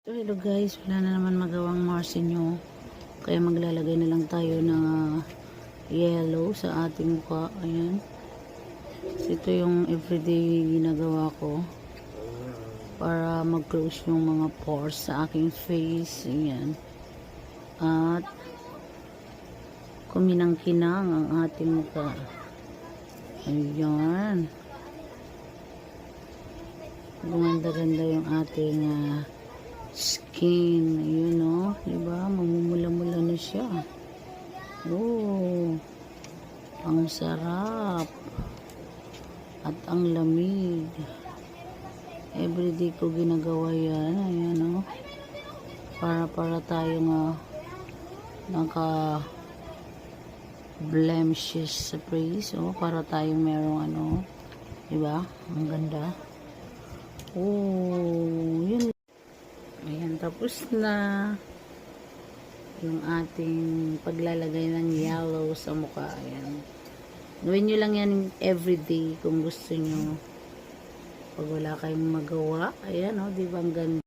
So hello guys, wala na naman magawang marsinyo. Kaya maglalagay na lang tayo ng yellow sa ating mukha. Ayan. Ito yung everyday ginagawa ko para mag-close yung mga pores sa aking face. Ayan. At kuminang-kinang ang ating mukha. Ayan. Gumanda-ganda yung ating skin. Ayun o. Diba? Mamumula-mula na siya. Oh. Ang sarap. At ang lamig. Everyday ko ginagawa yan. Ayan o. Para tayong naka blemishes sa face. O. Para tayong merong diba? Ang ganda. Oh. Yun. Ayan, tapos na yung ating paglalagay ng yellow sa mukha. Ayan. Gawin nyo lang yan everyday kung gusto nyo. Pag wala kayong magawa. Ayan, o, diba ang ganda.